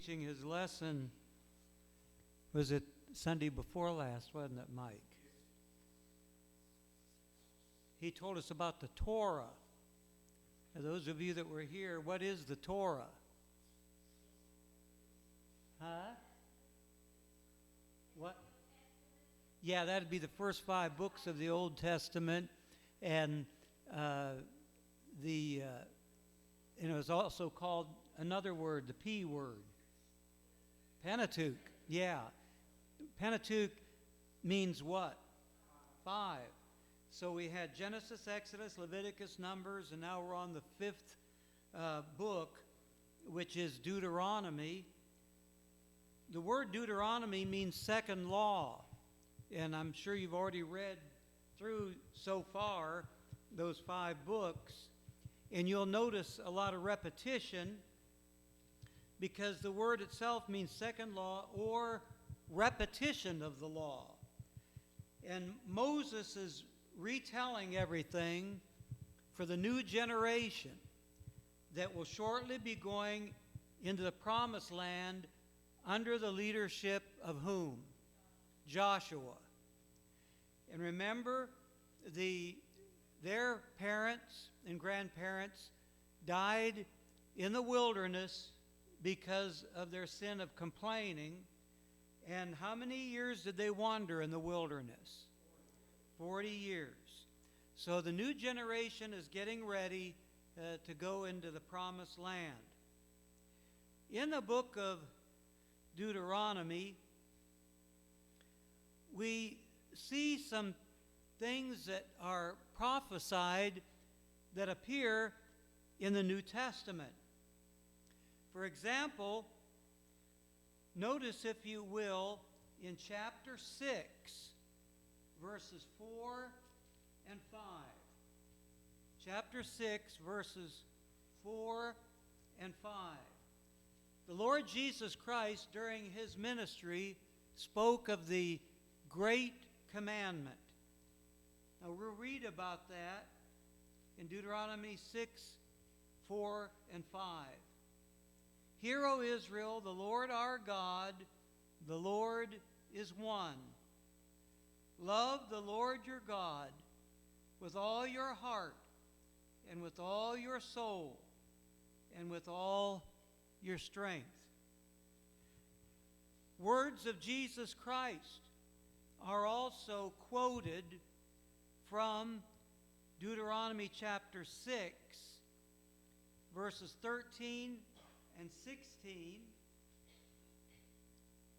preaching his lesson, was it Sunday before last, wasn't it, Mike? He told us about the Torah. For those of you that were here, what is the Torah? Huh? What? Yeah, that'd be the first 5 books of the Old Testament, and it was also called another word, the P word, Pentateuch. Yeah, Pentateuch means what? 5. So we had Genesis, Exodus, Leviticus, Numbers, and now we're on the 5th book, which is Deuteronomy. The word Deuteronomy means second law, and I'm sure you've already read through so far those 5 books, and you'll notice a lot of repetition because the word itself means second law or repetition of the law. And Moses is retelling everything for the new generation that will shortly be going into the promised land under the leadership of whom? Joshua. And remember, their parents and grandparents died in the wilderness because of their sin of complaining. And how many years did they wander in the wilderness? 40 years. So the new generation is getting ready to go into the promised land. In the book of Deuteronomy, we see some things that are prophesied that appear in the New Testament. For example, notice, if you will, in chapter 6, verses 4 and 5. Chapter 6, verses 4 and 5. The Lord Jesus Christ, during his ministry, spoke of the great commandment. Now, we'll read about that in Deuteronomy 6, 4, and 5. Hear, O Israel, the Lord our God, the Lord is one. Love the Lord your God with all your heart and with all your soul and with all your strength. Words of Jesus Christ are also quoted from Deuteronomy chapter 6, verses 13 and 16,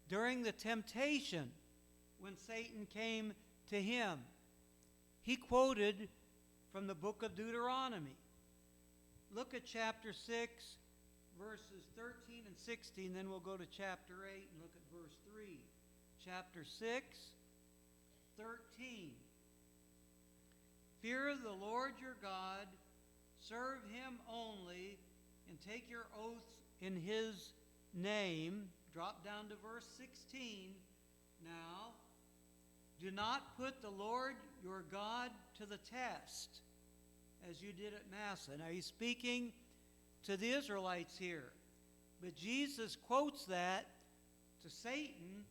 during the temptation when Satan came to him. He quoted from the book of Deuteronomy. Look at chapter 6, verses 13 and 16, then we'll go to chapter 8 and look at verse 3. Chapter 6, 13. Fear the Lord your God, serve him only, and take your oaths in his name. Drop down to verse 16 now. Do not put the Lord your God to the test, as you did at Massa. Now he's speaking to the Israelites here, but Jesus quotes that to Satan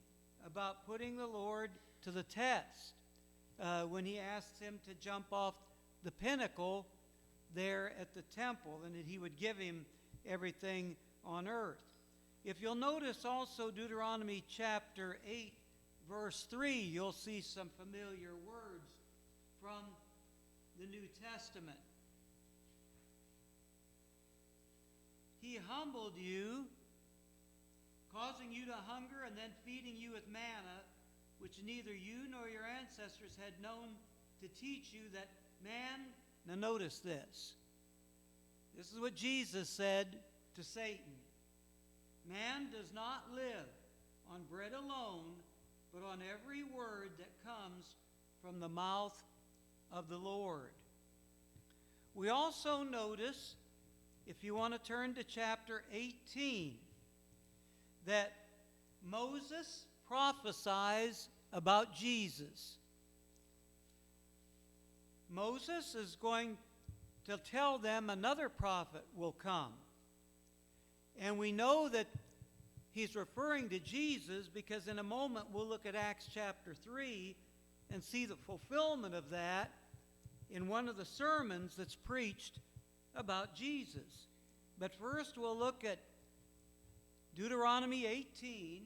about putting the Lord to the test when he asks him to jump off the pinnacle there at the temple, and that he would give him everything on earth. If you'll notice also Deuteronomy chapter 8, verse 3, you'll see some familiar words from the New Testament. He humbled you, causing you to hunger and then feeding you with manna, which neither you nor your ancestors had known, to teach you that man... Now notice this. This is what Jesus said to Satan. Man does not live on bread alone, but on every word that comes from the mouth of the Lord. We also notice, if you want to turn to chapter 18, that Moses prophesies about Jesus. Moses is going to tell them another prophet will come. And we know that he's referring to Jesus, because in a moment we'll look at Acts chapter 3 and see the fulfillment of that in one of the sermons that's preached about Jesus. But first we'll look at Deuteronomy 18,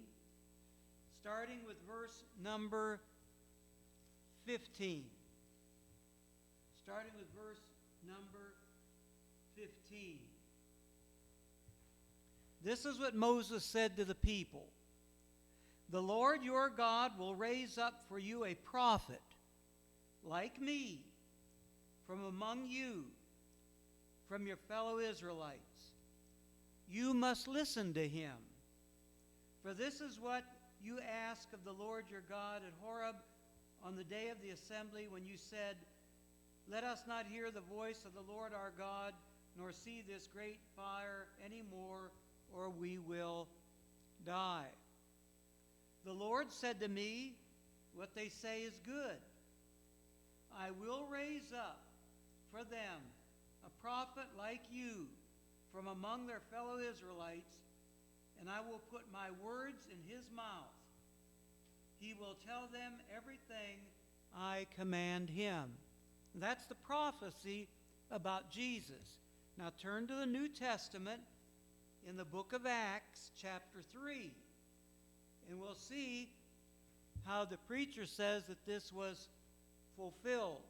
starting with verse number 15. Starting with verse number 15. This is what Moses said to the people. The Lord your God will raise up for you a prophet like me from among you, from your fellow Israelites. You must listen to him. For this is what you asked of the Lord your God at Horeb on the day of the assembly, when you said, let us not hear the voice of the Lord our God, nor see this great fire any more, or we will die. The Lord said to me, what they say is good. I will raise up for them a prophet like you from among their fellow Israelites, and I will put my words in his mouth. He will tell them everything I command him. That's the prophecy about Jesus. Now turn to the New Testament in the book of Acts, chapter 3. And we'll see how the preacher says that this was fulfilled.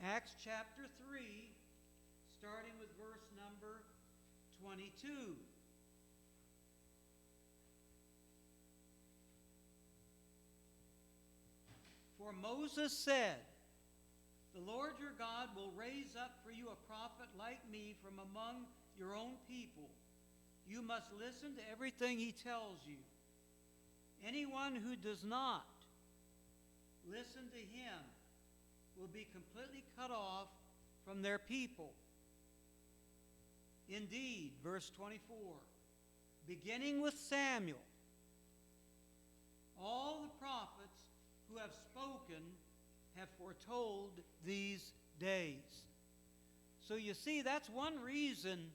Acts chapter 3, starting with verse number 22. For Moses said, the Lord your God will raise up for you a prophet like me from among your own people. You must listen to everything he tells you. Anyone who does not listen to him will be completely cut off from their people. Indeed, verse 24, beginning with Samuel, all the prophets who have spoken have foretold these days. So you see, that's one reason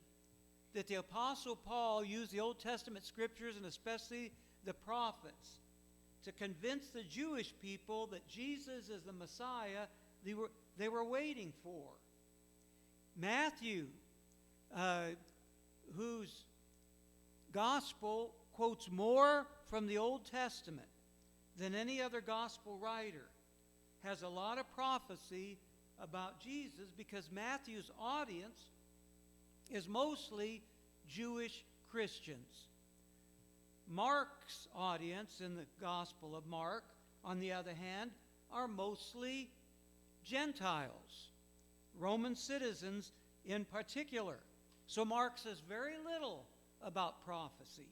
that the Apostle Paul used the Old Testament scriptures, and especially the prophets, to convince the Jewish people that Jesus is the Messiah they were waiting for. Matthew, whose gospel quotes more from the Old Testament than any other gospel writer, has a lot of prophecy about Jesus, because Matthew's audience is mostly Jewish Christians. Mark's audience in the Gospel of Mark, on the other hand, are mostly Gentiles, Roman citizens in particular. So Mark says very little about prophecy.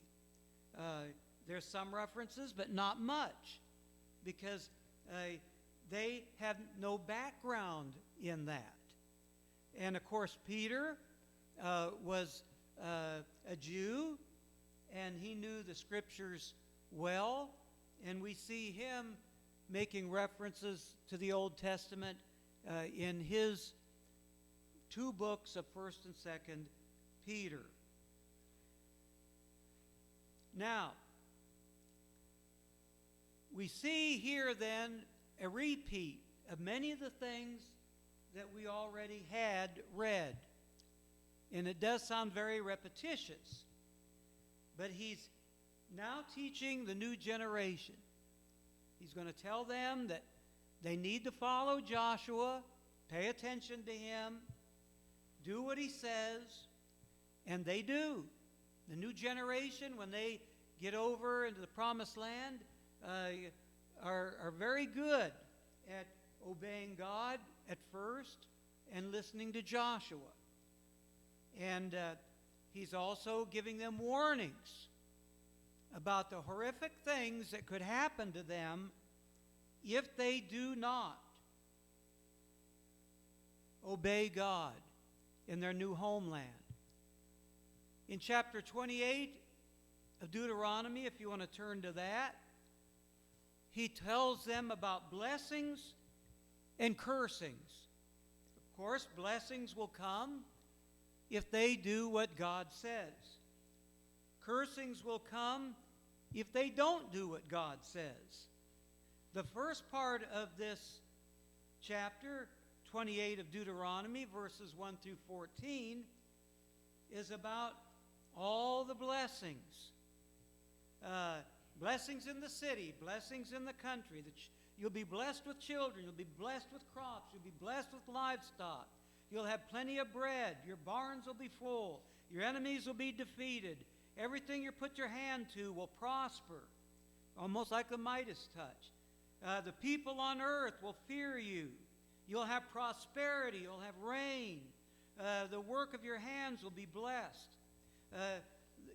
There's some references, but not much, because they have no background in that. And of course, Peter was a Jew, and he knew the scriptures well, and we see him making references to the Old Testament in his two books of 1st and 2nd Peter. Now, we see here then a repeat of many of the things that we already had read. And it does sound very repetitious, but he's now teaching the new generation. He's going to tell them that they need to follow Joshua, pay attention to him, do what he says, and they do. The new generation, when they get over into the promised land, are very good at obeying God at first and listening to Joshua. And he's also giving them warnings about the horrific things that could happen to them if they do not obey God in their new homeland. In chapter 28 of Deuteronomy, if you want to turn to that, he tells them about blessings and cursings. Of course, blessings will come if they do what God says. Cursings will come if they don't do what God says. The first part of this chapter, 28 of Deuteronomy, verses 1 through 14, is about all the blessings. Blessings in the city, blessings in the country. You'll be blessed with children. You'll be blessed with crops. You'll be blessed with livestock. You'll have plenty of bread. Your barns will be full. Your enemies will be defeated. Everything you put your hand to will prosper, almost like the Midas touch. The people on earth will fear you. You'll have prosperity. You'll have rain. The work of your hands will be blessed.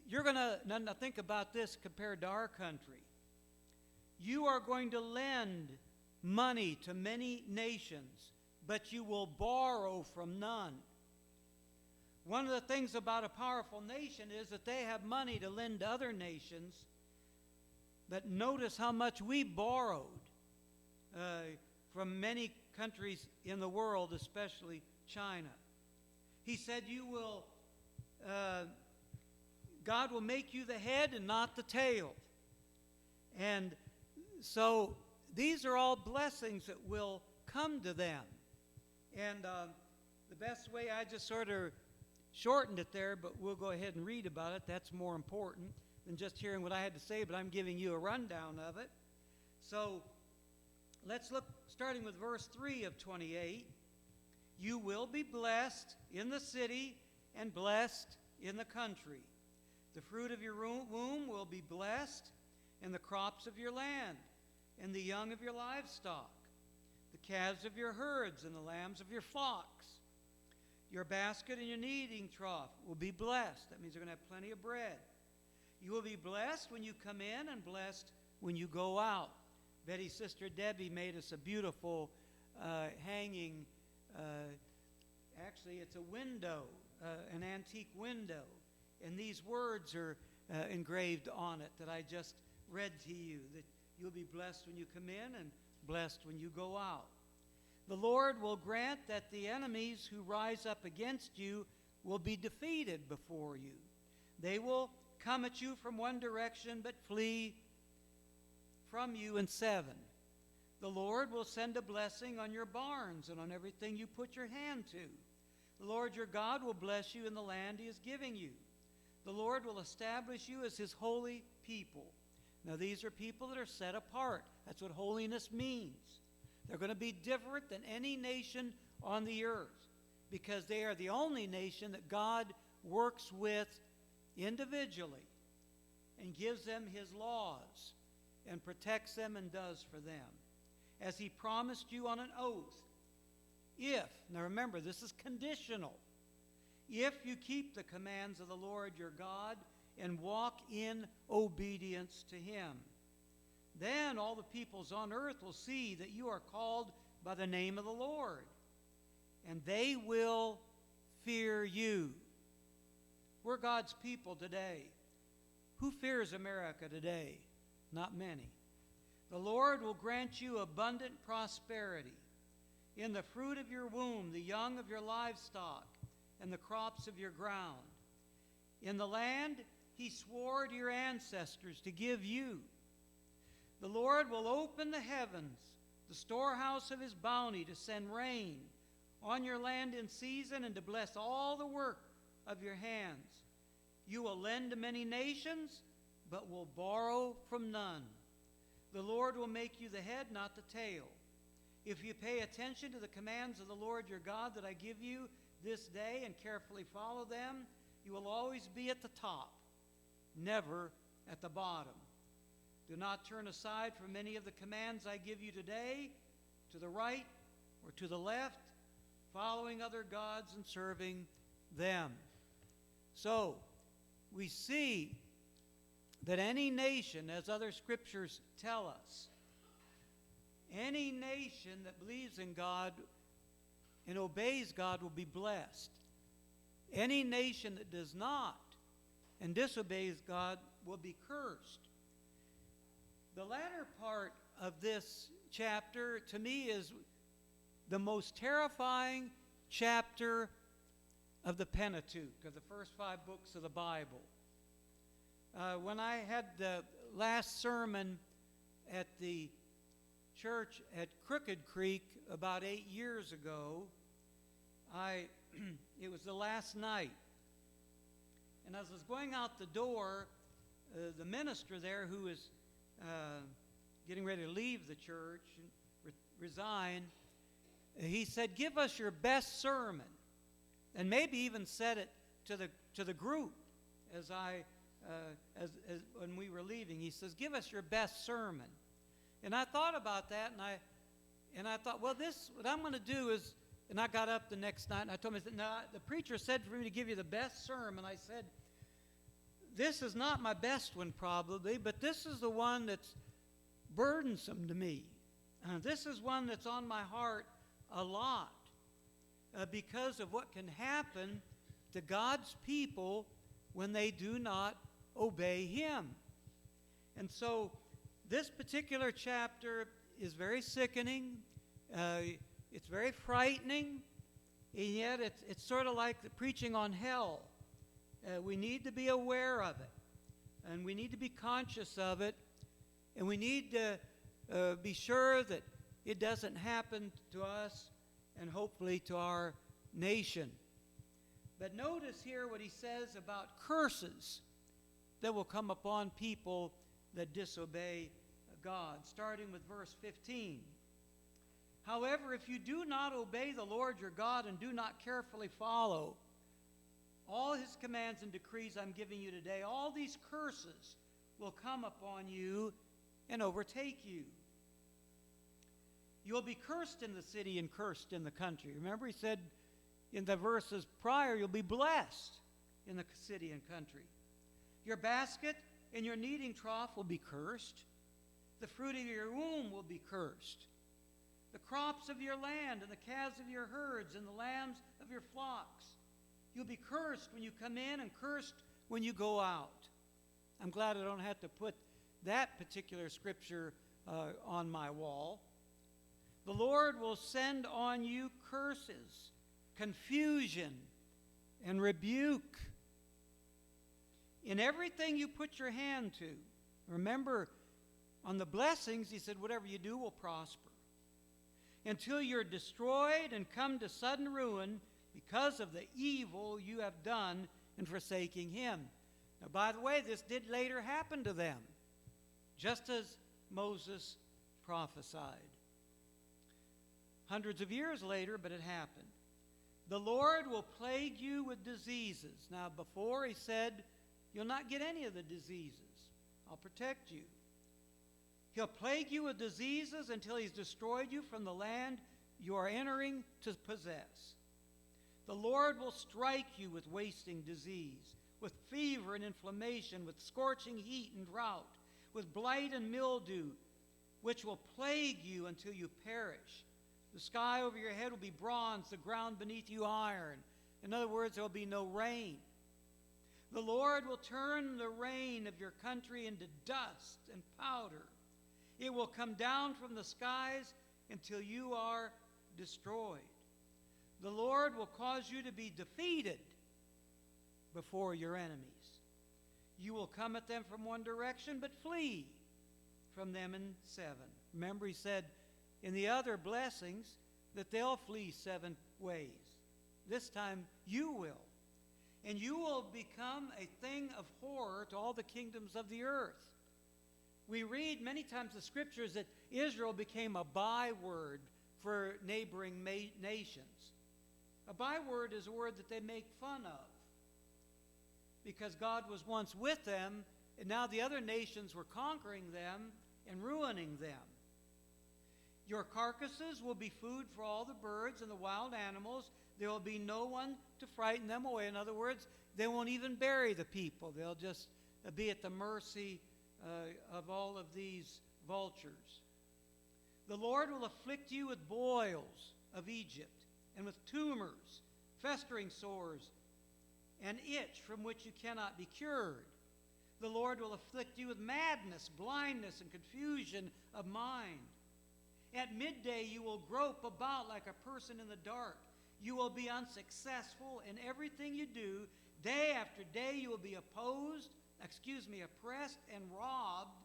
You're going to now think about this compared to our country. You are going to lend money to many nations, but you will borrow from none. One of the things about a powerful nation is that they have money to lend to other nations, but notice how much we borrowed from many countries in the world, especially China. He said, God will make you the head and not the tail. And so these are all blessings that will come to them. And the best way, I just sort of shortened it there, but we'll go ahead and read about it. That's more important than just hearing what I had to say, but I'm giving you a rundown of it. So let's look, starting with verse 3 of 28. You will be blessed in the city and blessed in the country. The fruit of your womb will be blessed, and the crops of your land, and the young of your livestock, the calves of your herds, and the lambs of your flocks. Your basket and your kneading trough will be blessed. That means you're going to have plenty of bread. You will be blessed when you come in and blessed when you go out. Betty's sister Debbie made us a beautiful hanging, actually it's a window, an antique window. And these words are engraved on it that I just read to you, that you'll be blessed when you come in and blessed when you go out. The Lord will grant that the enemies who rise up against you will be defeated before you. They will come at you from one direction, but flee from you in seven. The Lord will send a blessing on your barns and on everything you put your hand to. The Lord your God will bless you in the land he is giving you. The Lord will establish you as his holy people. Now, these are people that are set apart. That's what holiness means. They're going to be different than any nation on the earth because they are the only nation that God works with individually and gives them his laws and protects them and does for them, as he promised you on an oath. Now remember, this is conditional. If you keep the commands of the Lord your God and walk in obedience to him, then all the peoples on earth will see that you are called by the name of the Lord, and they will fear you. We're God's people today. Who fears America today? Not many. The Lord will grant you abundant prosperity in the fruit of your womb, the young of your livestock, and the crops of your ground. In the land he swore to your ancestors to give you. The Lord will open the heavens, the storehouse of his bounty, to send rain on your land in season and to bless all the work of your hands. You will lend to many nations, but will borrow from none. The Lord will make you the head, not the tail. If you pay attention to the commands of the Lord your God that I give you this day and carefully follow them, you will always be at the top, never at the bottom. Do not turn aside from any of the commands I give you today, to the right or to the left, following other gods and serving them. So, we see that any nation, as other scriptures tell us, any nation that believes in God and obeys God will be blessed. Any nation that does not and disobeys God will be cursed. The latter part of this chapter, to me, is the most terrifying chapter of the Pentateuch, of the first 5 books of the Bible. When I had the last sermon at the church at Crooked Creek about 8 years ago, it was the last night. And as I was going out the door, the minister there, who was getting ready to leave the church and resign, he said, "Give us your best sermon," and maybe even said it to the group as when we were leaving. He says, "Give us your best sermon." And I thought about that, and I thought, well, what I'm going to do is, and I got up the next night and I told him, I said, "No, the preacher said for me to give you the best sermon." I said, "This is not my best one probably, but this is the one that's burdensome to me. This is one that's on my heart a lot because of what can happen to God's people when they do not obey Him." And so this particular chapter is very sickening. It's very frightening, and yet it's sort of like the preaching on hell. We need to be aware of it, and we need to be conscious of it, and we need to be sure that it doesn't happen to us and hopefully to our nation. But notice here what he says about curses that will come upon people that disobey God, starting with verse 15. "However, if you do not obey the Lord your God and do not carefully follow all His commands and decrees I'm giving you today, all these curses will come upon you and overtake you. You will be cursed in the city and cursed in the country." Remember, he said in the verses prior, you'll be blessed in the city and country. "Your basket and your kneading trough will be cursed. The fruit of your womb will be cursed. The crops of your land and the calves of your herds and the lambs of your flocks. You'll be cursed when you come in and cursed when you go out." I'm glad I don't have to put that particular scripture on my wall. "The Lord will send on you curses, confusion, and rebuke in everything you put your hand to." Remember, on the blessings, he said, whatever you do will prosper. "Until you're destroyed and come to sudden ruin because of the evil you have done in forsaking Him." Now, by the way, this did later happen to them, just as Moses prophesied. Hundreds of years later, but it happened. "The Lord will plague you with diseases." Now, before he said, you'll not get any of the diseases. I'll protect you. "He'll plague you with diseases until He's destroyed you from the land you are entering to possess. The Lord will strike you with wasting disease, with fever and inflammation, with scorching heat and drought, with blight and mildew, which will plague you until you perish. The sky over your head will be bronze, the ground beneath you iron." In other words, there will be no rain. "The Lord will turn the rain of your country into dust and powder. It will come down from the skies until you are destroyed. The Lord will cause you to be defeated before your enemies. You will come at them from one direction, but flee from them in seven." Remember, he said in the other blessings that they'll flee 7 ways. This time you will. "And you will become a thing of horror to all the kingdoms of the earth." We read many times in the scriptures that Israel became a byword for neighboring nations. A byword is a word that they make fun of, because God was once with them, and now the other nations were conquering them and ruining them. "Your carcasses will be food for all the birds and the wild animals. There will be no one to frighten them away." In other words, they won't even bury the people. They'll just be at the mercy of all of these vultures. "The Lord will afflict you with boils of Egypt and with tumors, festering sores, and itch from which you cannot be cured. The Lord will afflict you with madness, blindness, and confusion of mind. At midday you will grope about like a person in the dark. You will be unsuccessful in everything you do. Day after day you will be opposed oppressed and robbed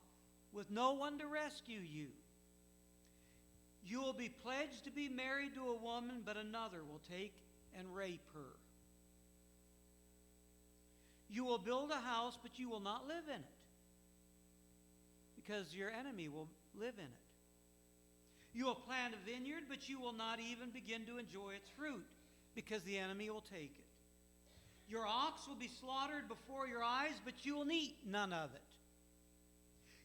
with no one to rescue you. You will be pledged to be married to a woman, but another will take and rape her. You will build a house, but you will not live in it, because your enemy will live in it. You will plant a vineyard, but you will not even begin to enjoy its fruit, because the enemy will take it. Your ox will be slaughtered before your eyes, but you will eat none of it.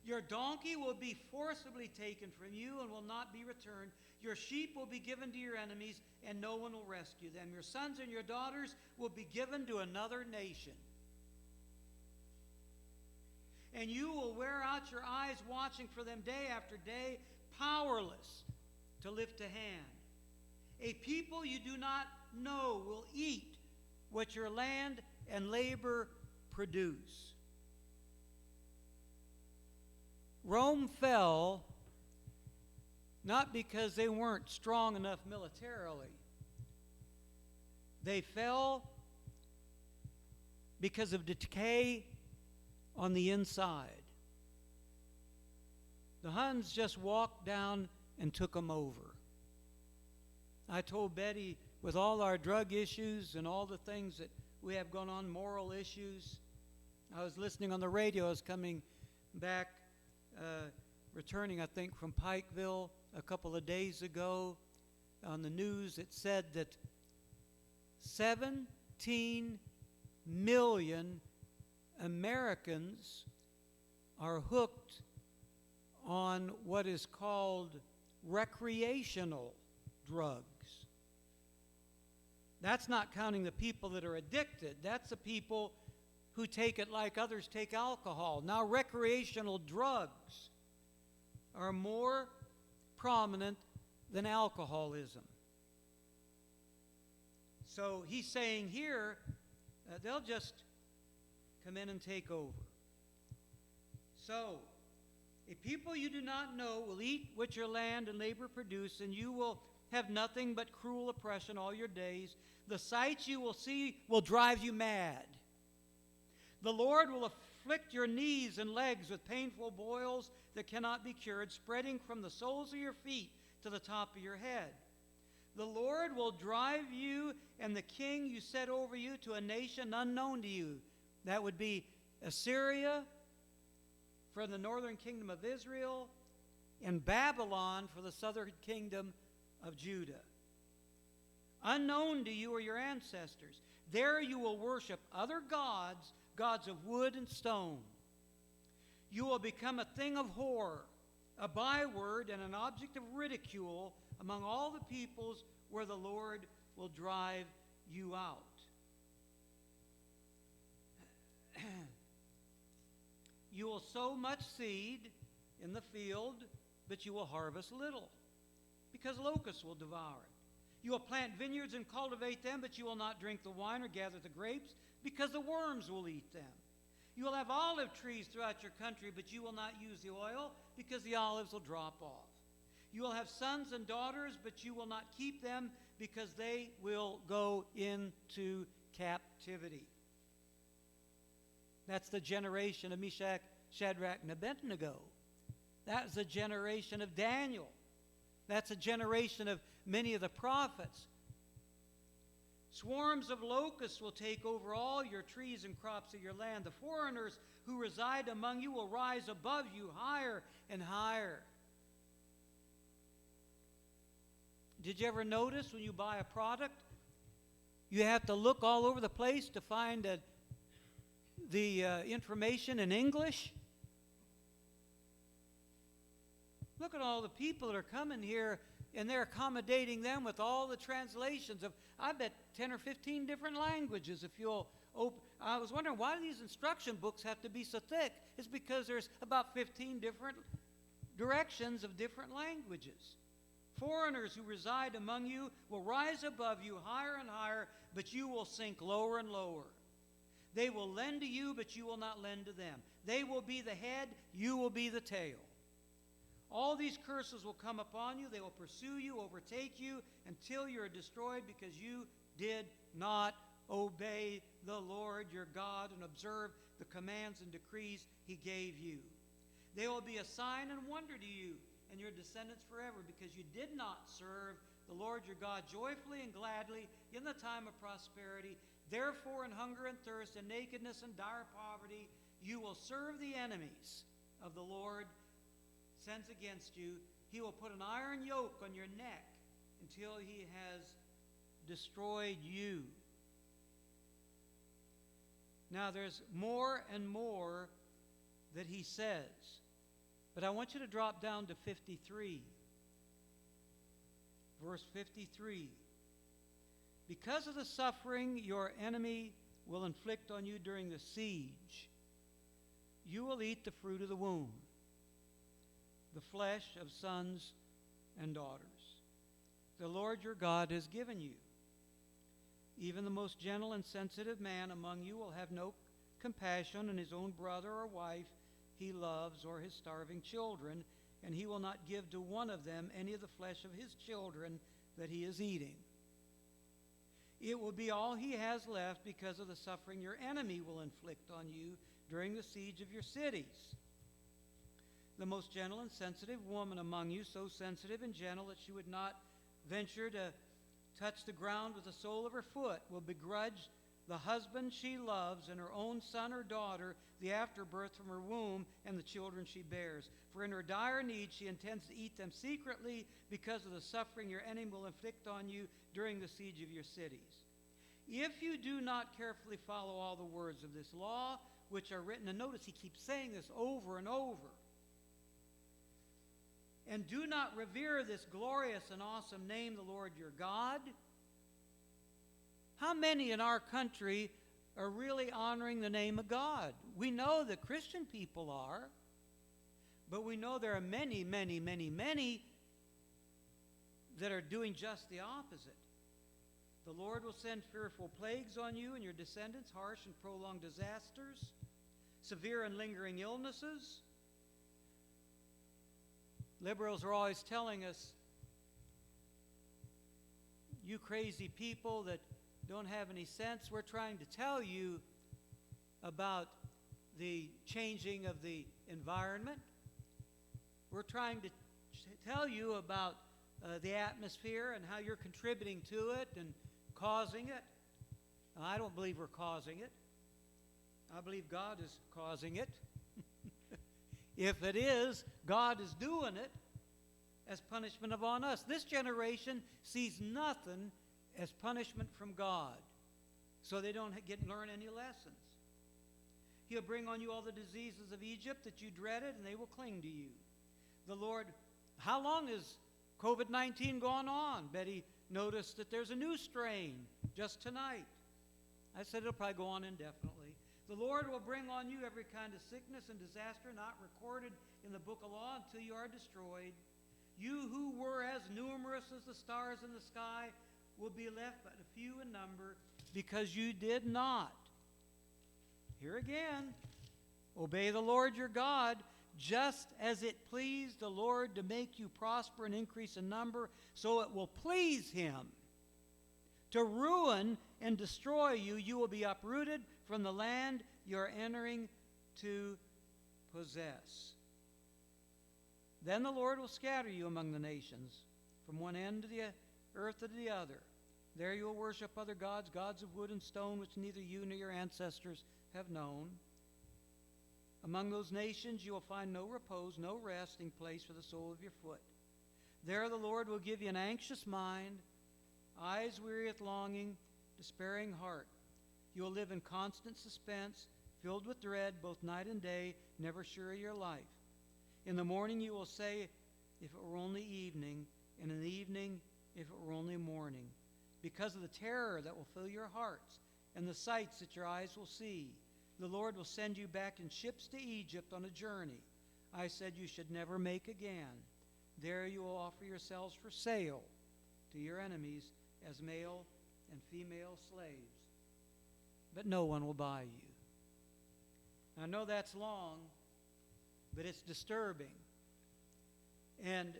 Your donkey will be forcibly taken from you and will not be returned. Your sheep will be given to your enemies, and no one will rescue them. Your sons and your daughters will be given to another nation. And you will wear out your eyes watching for them day after day, powerless to lift a hand. A people you do not know will eat what your land and labor produce. Rome fell not because they weren't strong enough militarily. They fell because of decay on the inside. The Huns just walked down and took them over. I told Betty, with all our drug issues and all the things that we have going on, moral issues, I was listening on the radio. I was coming back, returning, I think, from Pikeville a couple of days ago. On the news, it said that 17 million Americans are hooked on what is called recreational drugs. That's not counting the people that are addicted. That's the people who take it like others take alcohol. Now, recreational drugs are more prominent than alcoholism. So he's saying here, they'll just come in and take over. So, a people you do not know will eat what your land and labor produce, and you will have nothing but cruel oppression all your days. The sights you will see will drive you mad. The Lord will afflict your knees and legs with painful boils that cannot be cured, spreading from the soles of your feet to the top of your head. The Lord will drive you and the king you set over you to a nation unknown to you. That would be Assyria for the northern kingdom of Israel, and Babylon for the southern kingdom of Judah. Unknown to you are your ancestors. There you will worship other gods, gods of wood and stone. You will become a thing of horror, a byword and an object of ridicule among all the peoples where the Lord will drive you out. You will sow much seed in the field, but you will harvest little, because locusts will devour it. You will plant vineyards and cultivate them, but you will not drink the wine or gather the grapes, because the worms will eat them. You will have olive trees throughout your country, but you will not use the oil, because the olives will drop off. You will have sons and daughters, but you will not keep them, because they will go into captivity. That's the generation of Meshach, Shadrach, and Abednego. That's the generation of Daniel. That's a generation of many of the prophets. Swarms of locusts will take over all your trees and crops of your land. The foreigners who reside among you will rise above you higher and higher. Did you ever notice when you buy a product, you have to look all over the place to find the information in English? Look at all the people that are coming here, and they're accommodating them with all the translations of, I bet, 10 or 15 different languages. If you'll I was wondering, why do these instruction books have to be so thick? It's because there's about 15 different directions of different languages. Foreigners who reside among you will rise above you higher and higher, but you will sink lower and lower. They will lend to you, but you will not lend to them. They will be the head, you will be the tail. All these curses will come upon you. They will pursue you, overtake you, until you are destroyed, because you did not obey the Lord your God and observe the commands and decrees he gave you. They will be a sign and wonder to you and your descendants forever, because you did not serve the Lord your God joyfully and gladly in the time of prosperity. Therefore, in hunger and thirst and nakedness and dire poverty, you will serve the enemies of the Lord sends against you. He will put an iron yoke on your neck until he has destroyed you. Now, there's more and more that he says, but I want you to drop down to 53. Verse 53. Because of the suffering your enemy will inflict on you during the siege, you will eat the fruit of the womb, the flesh of sons and daughters the Lord your God has given you. Even the most gentle and sensitive man among you will have no compassion on his own brother or wife he loves, or his starving children, and he will not give to one of them any of the flesh of his children that he is eating. It will be all he has left because of the suffering your enemy will inflict on you during the siege of your cities. The most gentle and sensitive woman among you, so sensitive and gentle that she would not venture to touch the ground with the sole of her foot, will begrudge the husband she loves and her own son or daughter the afterbirth from her womb and the children she bears. For in her dire need she intends to eat them secretly because of the suffering your enemy will inflict on you during the siege of your cities. If you do not carefully follow all the words of this law, which are written, and notice he keeps saying this over and over, and do not revere this glorious and awesome name, the Lord your God. How many in our country are really honoring the name of God? We know that Christian people are, but we know there are many, many, many, many that are doing just the opposite. The Lord will send fearful plagues on you and your descendants, harsh and prolonged disasters, severe and lingering illnesses. Liberals are always telling us, you crazy people that don't have any sense. We're trying to tell you about the changing of the environment. We're trying to tell you about the atmosphere and how you're contributing to it and causing it. I don't believe we're causing it. I believe God is causing it. If it is, God is doing it as punishment upon us. This generation sees nothing as punishment from God, so they don't learn any lessons. He'll bring on you all the diseases of Egypt that you dreaded, and they will cling to you. The Lord, how long has COVID-19 gone on? Betty noticed that there's a new strain just tonight. I said it'll probably go on indefinitely. The Lord will bring on you every kind of sickness and disaster not recorded in the book of law until you are destroyed. You who were as numerous as the stars in the sky will be left but a few in number, because you did not, here again, obey the Lord your God, just as it pleased the Lord to make you prosper and increase in number, so it will please him to ruin and destroy you. You will be uprooted from the land you are entering to possess. Then the Lord will scatter you among the nations, from one end of the earth to the other. There you will worship other gods, gods of wood and stone, which neither you nor your ancestors have known. Among those nations you will find no repose, no resting place for the sole of your foot. There the Lord will give you an anxious mind, eyes weary with longing, despairing heart. You will live in constant suspense, filled with dread, both night and day, never sure of your life. In the morning you will say, if it were only evening, and in the evening, if it were only morning, because of the terror that will fill your hearts and the sights that your eyes will see. The Lord will send you back in ships to Egypt on a journey I said you should never make again. There you will offer yourselves for sale to your enemies as male and female slaves, but no one will buy you. I know that's long, but it's disturbing. And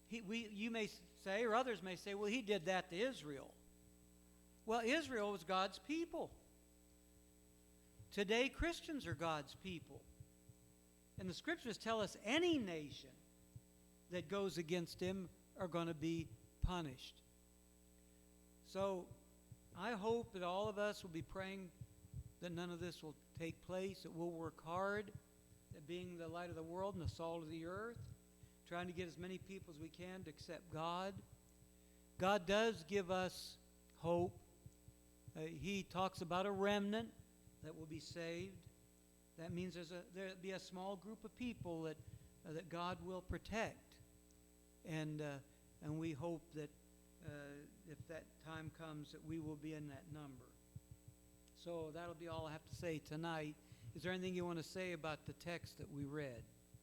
you may say, or others may say, well, he did that to Israel. Well, Israel was God's people. Today, Christians are God's people. And the Scriptures tell us any nation that goes against Him are going to be punished. So I hope that all of us will be praying that none of this will take place, that we'll work hard at being the light of the world and the salt of the earth, trying to get as many people as we can to accept God. God does give us hope. He talks about a remnant that will be saved. That means there'll be a small group of people that God will protect. And we hope that if that time comes that we will be in that number. So that'll be all I have to say tonight. Is there anything you want to say about the text that we read?